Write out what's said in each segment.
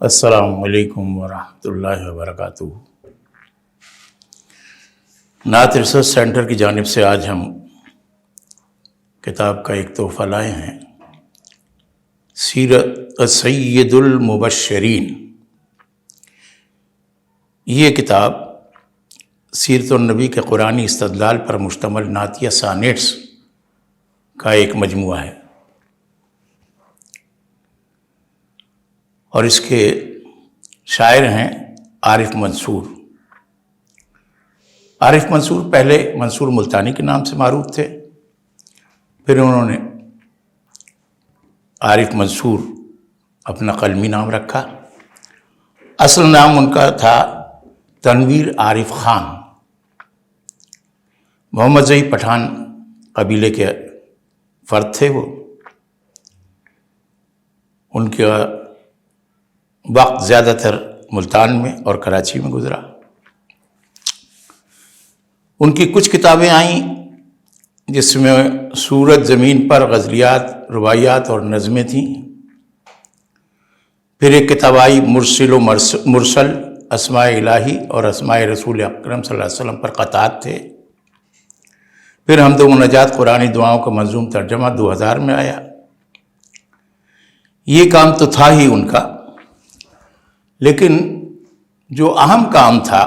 السلام علیکم ورحمۃ اللہ وبرکاتہ۔ نعت ریسرچ سینٹر کی جانب سے آج ہم کتاب کا ایک تحفہ لائے ہیں، سیرت سید المبشرین۔ یہ کتاب سیرت النبی کے قرآنی استدلال پر مشتمل نعتیہ سانیٹس کا ایک مجموعہ ہے، اور اس کے شاعر ہیں عارف منصور۔ عارف منصور پہلے منصور ملتانی کے نام سے معروف تھے، پھر انہوں نے عارف منصور اپنا قلمی نام رکھا۔ اصل نام ان کا تھا تنویر عارف خان۔ محمد زئی پٹھان قبیلے کے فرد تھے وہ۔ ان کا وقت زیادہ تر ملتان میں اور کراچی میں گزرا۔ ان کی کچھ کتابیں آئیں جس میں سورج زمین پر غزلیات، روایات اور نظمیں تھیں۔ پھر ایک کتاب آئی مرسل و مرسل، اسماء الہی اور اسماء رسول اکرم صلی اللہ علیہ وسلم پر قطعات تھے۔ پھر حمد و مناجات قرآنی دعاؤں کا منظوم ترجمہ 2000 میں آیا۔ یہ کام تو تھا ہی ان کا، لیکن جو اہم کام تھا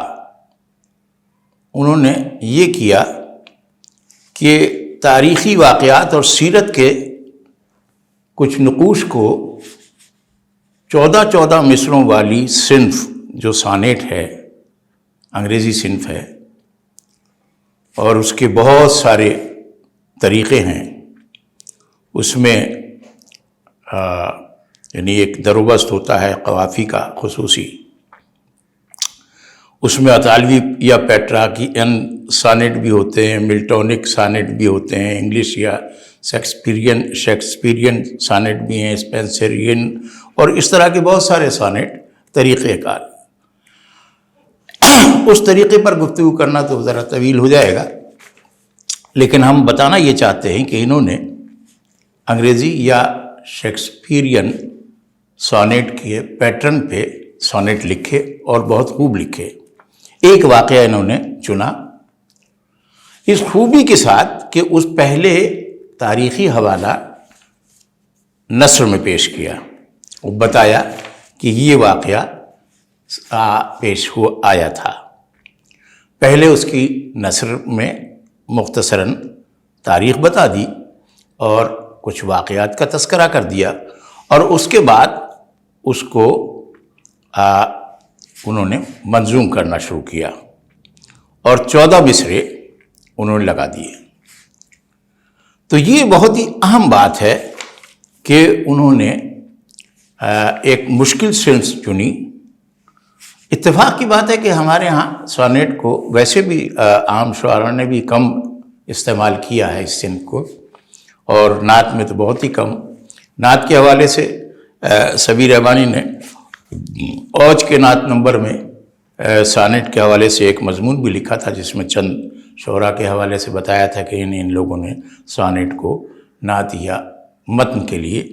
انہوں نے یہ کیا کہ تاریخی واقعات اور سیرت کے کچھ نقوش کو 14 مصروں والی صنف جو سانیٹ ہے، انگریزی صنف ہے، اور اس کے بہت سارے طریقے ہیں۔ اس میں یعنی ایک دروبست ہوتا ہے قوافی کا خصوصی، اس میں اطالوی یا پیٹراکین سانیٹ بھی ہوتے ہیں، ملٹونک سانیٹ بھی ہوتے ہیں، انگلش یا شیکسپیرین سانیٹ بھی ہیں، اسپینسرین، اور اس طرح کے بہت سارے سانیٹ طریقہ کار۔ اس طریقے پر گفتگو کرنا تو ذرا طویل ہو جائے گا، لیکن ہم بتانا یہ چاہتے ہیں کہ انہوں نے انگریزی یا شیکسپیرین سانیٹ کے پیٹرن پہ سانیٹ لکھے اور بہت خوب لکھے۔ ایک واقعہ انہوں نے چنا اس خوبی کے ساتھ کہ اس پہلے تاریخی حوالہ نثر میں پیش کیا، وہ بتایا کہ یہ واقعہ پیش آیا تھا۔ پہلے اس کی نثر میں مختصراً تاریخ بتا دی اور کچھ واقعات کا تذکرہ کر دیا، اور اس کے بعد اس کو انہوں نے منظوم کرنا شروع کیا، اور 14 مصرے انہوں نے لگا دیے۔ تو یہ بہت ہی اہم بات ہے کہ انہوں نے ایک مشکل صنف چنی۔ اتفاق کی بات ہے کہ ہمارے ہاں سانیٹ کو ویسے بھی عام شعراء نے بھی کم استعمال کیا ہے اس صنف کو، اور نعت میں تو بہت ہی کم۔ نعت کے حوالے سے سبیر رحمانی نے اوج کے نعت نمبر میں سانیٹ کے حوالے سے ایک مضمون بھی لکھا تھا، جس میں چند شعراء کے حوالے سے بتایا تھا کہ ان لوگوں نے سانیٹ کو نعت یا متن کے لیے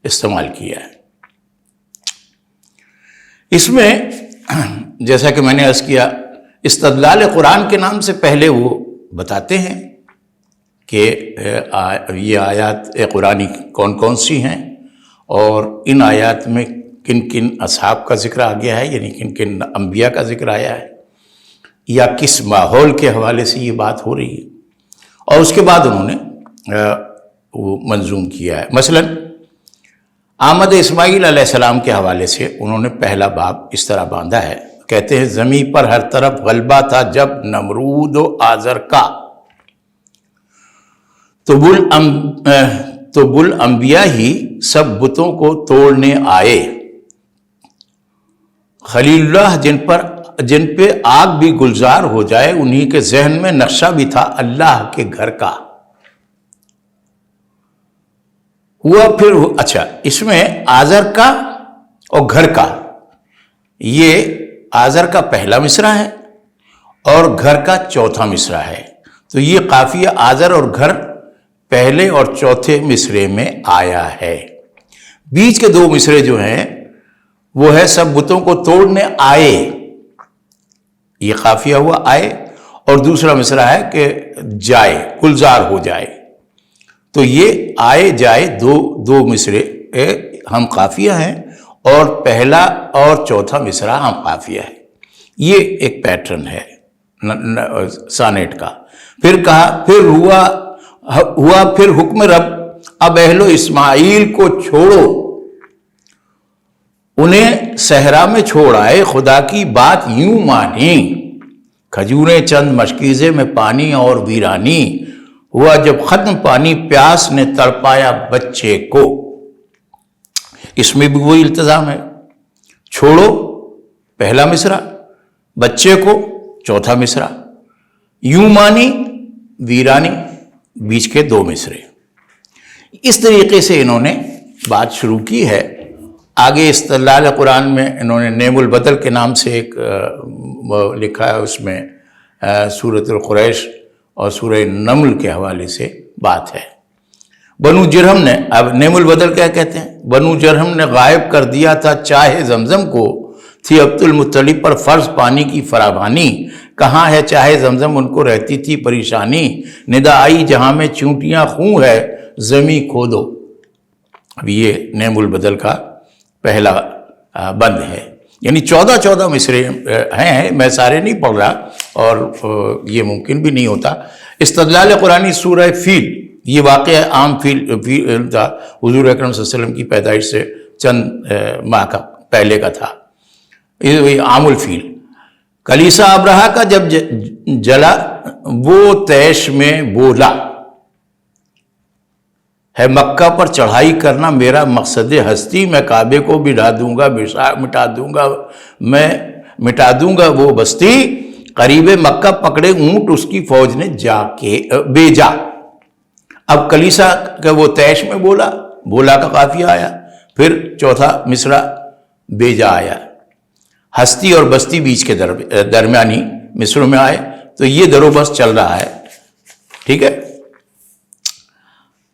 استعمال کیا ہے۔ اس میں جیسا کہ میں نے عرض کیا، استدلال قرآن کے نام سے پہلے وہ بتاتے ہیں کہ یہ آیات قرآنی کون کون سی ہیں، اور ان آیات میں کن کن اصحاب کا ذکر آ گیا ہے، یعنی کن کن انبیاء کا ذکر آیا ہے، یا کس ماحول کے حوالے سے یہ بات ہو رہی ہے، اور اس کے بعد انہوں نے وہ منظوم کیا ہے۔ مثلاً آمد اسماعیل علیہ السلام کے حوالے سے انہوں نے پہلا باب اس طرح باندھا ہے، کہتے ہیں زمین پر ہر طرف غلبہ تھا جب نمرود و آزر کا، تو انبیاء ہی سب بتوں کو توڑنے آئے، خلیل اللہ جن پہ آگ بھی گلزار ہو جائے، انہی کے ذہن میں نقشہ بھی تھا اللہ کے گھر کا۔ ہوا پھر اچھا، اس میں آزر کا اور گھر کا، یہ آزر کا پہلا مصرع ہے اور گھر کا چوتھا مصرع ہے، تو یہ قافیہ آزر اور گھر پہلے اور چوتھے مصرے میں آیا ہے۔ بیچ کے دو مصرے جو ہیں وہ ہے سب بتوں کو توڑنے آئے، یہ قافیہ ہوا آئے، اور دوسرا مصرع ہے کہ جائے، گلزار ہو جائے. تو یہ آئے جائے دو مصرے ہم قافیہ ہیں، اور پہلا اور چوتھا مصرع ہم قافیہ ہے. یہ ایک پیٹرن ہے سانیٹ کا. پھر کہا پھر ہوا پھر حکم رب، اب اہل و اسماعیل کو چھوڑو، انہیں صحرا میں چھوڑ آئے، خدا کی بات یوں مانی، کھجوریں چند مشکیزے میں پانی اور ویرانی، ہوا جب ختم پانی پیاس نے تڑپایا بچے کو. اس میں بھی وہی التزام ہے، چھوڑو پہلا مصرع، بچے کو چوتھا مصرع، یوں مانی ویرانی بیچ کے دو مصرے. اس طریقے سے انہوں نے بات شروع کی ہے. آگے استدلال قرآن میں انہوں نے نیم البدل کے نام سے ایک لکھا ہے، اس میں سورۃ القریش اور سورہ نمل کے حوالے سے بات ہے. بنو جرہم نے، اب نیم البدل کیا کہتے ہیں، بنو جرہم نے غائب کر دیا تھا چاہے زمزم کو، تھی عبد المطلب پر فرض پانی کی فراوانی، کہاں ہے چاہے زمزم ان کو رہتی تھی پریشانی، ندا آئی جہاں میں چونٹیاں خوں ہے زمیں کھودو. اب یہ نیم البدل کا پہلا بند ہے. یعنی 14 مصرے ہیں، میں سارے نہیں پڑھ رہا اور یہ ممکن بھی نہیں ہوتا. استدلال قرآنی سورہ فیل، یہ واقعہ عام فیل تھا، حضور اکرم صلی اللہ علیہ وسلم کی پیدائش سے چند ماہ کا پہلے کا تھا، عام الفیل. کلیسا ابرہا کا جب جلا وہ تیش میں بولا، ہے مکہ پر چڑھائی کرنا میرا مقصد ہستی، میں کعبے کو مٹا دوں گا وہ بستی، قریب مکہ پکڑے اونٹ اس کی فوج نے جا کے بیجا. اب کلیسا کا وہ تیش میں بولا کا قافیہ آیا، پھر چوتھا مصرع بیجا آیا، ہستی اور بستی بیچ کے درمیانی مصروں میں آئے. تو یہ در و بس چل رہا ہے. ٹھیک ہے.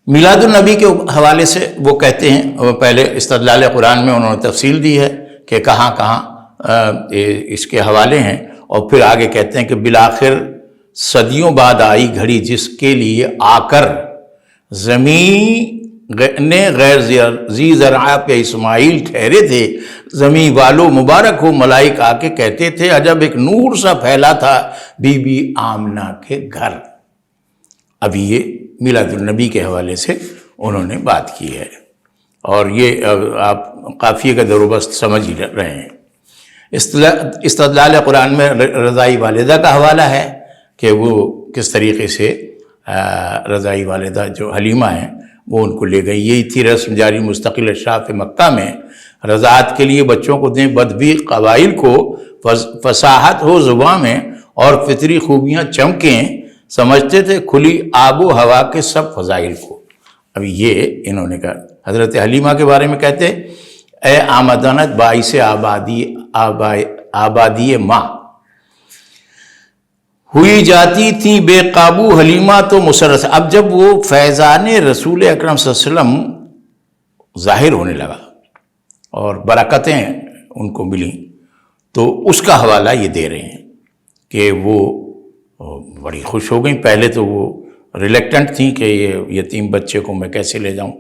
میلاد النبی کے حوالے سے وہ کہتے ہیں، پہلے استدلال قرآن میں انہوں نے تفصیل دی ہے کہ کہاں اس کے حوالے ہیں، اور پھر آگے کہتے ہیں کہ بالآخر صدیوں بعد آئی گھڑی جس کے لیے آ کر زمین نے غیر ذی زرع پہ اسماعیل ٹھہرے تھے، زمین والو مبارک ہو ملائک آ کے کہتے تھے، عجب ایک نور سا پھیلا تھا بی بی آمنہ کے گھر. اب یہ میلاد النبی کے حوالے سے انہوں نے بات کی ہے، اور یہ آپ قافیے کا در و بست سمجھ ہی رہے ہیں. استدلال قرآن میں رضائی والدہ کا حوالہ ہے کہ وہ کس طریقے سے رضائی والدہ جو حلیمہ ہیں وہ ان کو لے گئی. یہی تھی رسم جاری مستقل اشراف مکہ میں، رضاعت کے لیے بچوں کو دیں بدبی قبائل کو، فصاحت ہو زباں میں اور فطری خوبیاں چمکیں، سمجھتے تھے کھلی آب و ہوا کے سب فضائل کو. اب یہ انہوں نے کہا. حضرت حلیمہ کے بارے میں کہتے، اے آمدنت باعث آبادی ماں، ہوئی جاتی تھی بے قابو حلیمہ تو مسرت. اب جب وہ فیضان رسول اکرم صلی اللہ علیہ وسلم ظاہر ہونے لگا اور برکتیں ان کو ملیں، تو اس کا حوالہ یہ دے رہے ہیں کہ وہ بڑی خوش ہو گئیں. پہلے تو وہ ریلیکٹنٹ تھیں کہ یہ یتیم بچے کو میں کیسے لے جاؤں،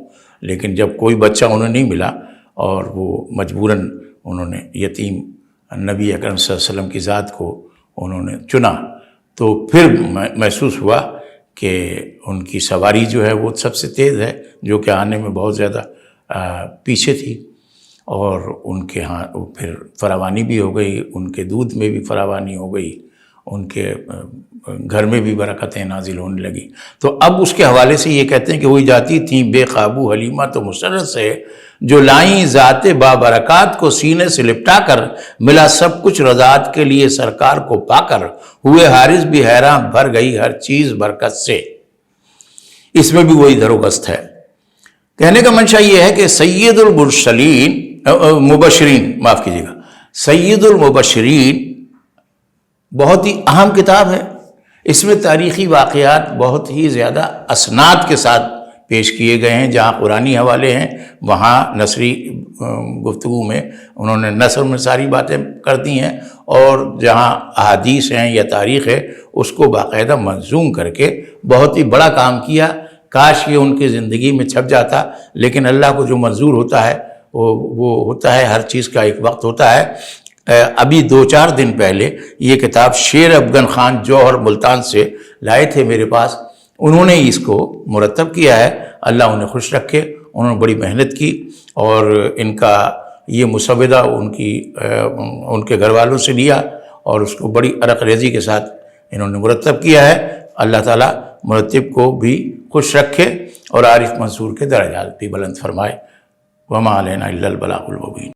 لیکن جب کوئی بچہ انہیں نہیں ملا اور وہ مجبوراً انہوں نے یتیم نبی اکرم صلی اللہ علیہ وسلم کی ذات کو انہوں نے چنا، تو پھر محسوس ہوا کہ ان کی سواری جو ہے وہ سب سے تیز ہے، جو کہ آنے میں بہت زیادہ پیچھے تھی، اور ان کے ہاں پھر فراوانی بھی ہو گئی، ان کے دودھ میں بھی فراوانی ہو گئی، ان کے گھر میں بھی برکتیں نازل ہونے لگی. تو اب اس کے حوالے سے یہ کہتے ہیں کہ ہوئی جاتی تھیں بے قابو حلیمہ تو مسرت سے، جو لائیں ذات بابرکات کو سینے سے لپٹا کر، ملا سب کچھ رضاعت کے لیے سرکار کو پا کر، ہوئے حارث بھی حیران بھر گئی ہر چیز برکت سے. اس میں بھی وہی در و بست ہے. کہنے کا منشا یہ ہے کہ سید المبشرین بہت ہی اہم کتاب ہے. اس میں تاریخی واقعات بہت ہی زیادہ اسناد کے ساتھ پیش کیے گئے ہیں، جہاں قرآنی حوالے ہیں وہاں نثری گفتگو میں انہوں نے نثر میں ساری باتیں کر دی ہیں، اور جہاں احادیث ہیں یا تاریخ ہے اس کو باقاعدہ منظوم کر کے بہت ہی بڑا کام کیا۔ کاش یہ ان کی زندگی میں چھپ جاتا، لیکن اللہ کو جو منظور ہوتا ہے وہ ہوتا ہے، ہر چیز کا ایک وقت ہوتا ہے۔ ابھی 2-4 دن پہلے یہ کتاب شیر افغن خان جوہر ملتان سے لائے تھے میرے پاس، انہوں نے اس کو مرتب کیا ہے، اللہ انہیں خوش رکھے، انہوں نے بڑی محنت کی، اور ان کا یہ مسودہ ان کے گھر والوں سے لیا اور اس کو بڑی عرق ریزی کے ساتھ انہوں نے مرتب کیا ہے۔ اللہ تعالیٰ مرتب کو بھی خوش رکھے اور عارف منصور کے درجات بھی بلند فرمائے۔ وما علینا الا البلاغ المبین۔